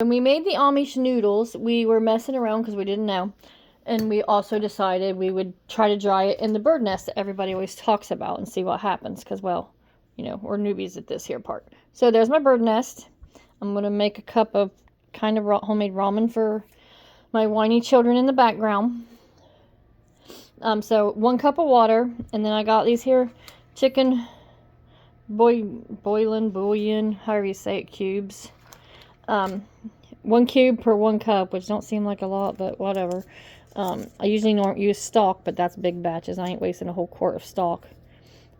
When we made the Amish noodles, we were messing around because we didn't know. And we also decided we would try to dry it in the bird nest that everybody always talks about and see what happens. Because, well, you know, we're newbies at this here part. So there's my bird nest. I'm going to make a cup of kind of homemade ramen for my whiny children in the background. So 1 cup of water. And then I got these here chicken bouillon, however you say it, cubes. 1 cube per 1 cup, which don't seem like a lot, but whatever. I usually don't use stock, but that's big batches. I ain't wasting a whole quart of stock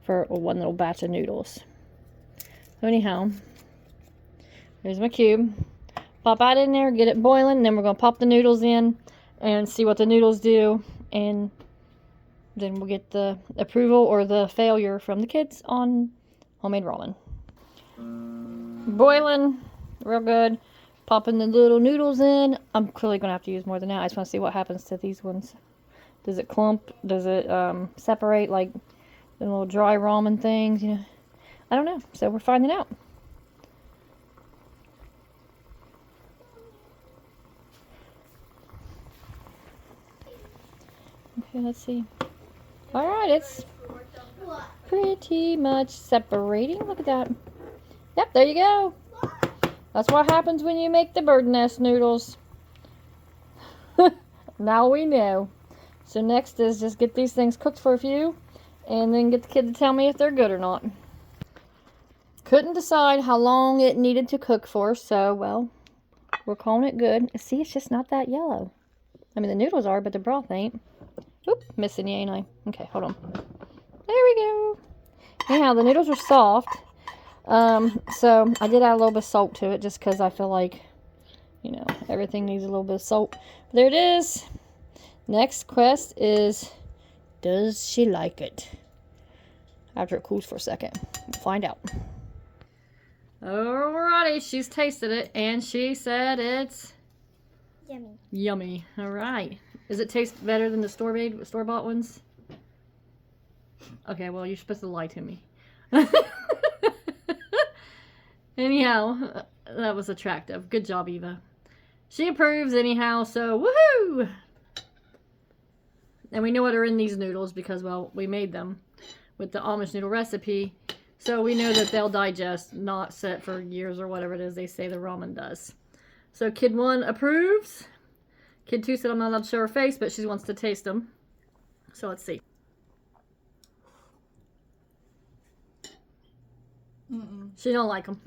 for 1 little batch of noodles. So anyhow, here's my cube. Pop that in there, get it boiling, and then we're going to pop the noodles in and see what the noodles do, and then we'll get the approval or the failure from the kids on homemade ramen. Boiling real good. Popping the little noodles in. I'm clearly going to have to use more than that. I just want to see what happens to these ones. Does it clump? Does it separate like the little dry ramen things? You know, I don't know. So we're finding out. Okay, let's see. All right, it's pretty much separating. Look at that. Yep, there you go. That's what happens when you make the bird nest noodles. Now we know. So next is just get these things cooked for a few, and then get the kid to tell me if they're good or not. Couldn't decide how long it needed to cook for, so, well, we're calling it good. See, it's just not that yellow. I mean, the noodles are, but the broth ain't. Oop, missing you, ain't I? Okay, hold on. There we go. Anyhow, the noodles are soft. So I did add a little bit of salt to it just because I feel like, you know, everything needs a little bit of salt. But there it is. Next quest is, does she like it? After it cools for a second. We'll find out. Alrighty, she's tasted it and she said it's yummy. Yummy. Alright. Does it taste better than the store-bought ones? Okay, well, you're supposed to lie to me. Anyhow, that was attractive. Good job, Eva. She approves anyhow, so woohoo! And we know what are in these noodles because, well, we made them with the Amish noodle recipe. So we know that they'll digest, not set for years or whatever it is they say the ramen does. So kid 1 approves. Kid 2 said I'm not allowed to show her face, but she wants to taste them. So let's see. She don't like them.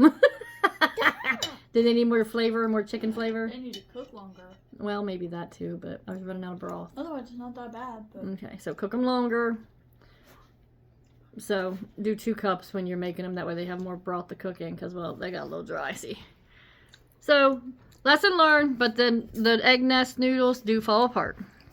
Did they need more flavor, more chicken flavor? They need to cook longer. Well, maybe that too, but I was running out of broth. Otherwise, it's not that bad. But... Okay, so cook them longer. So do 2 cups when you're making them. That way they have more broth to cook in because, well, they got a little dry, see. So, lesson learned, but then the egg nest noodles do fall apart.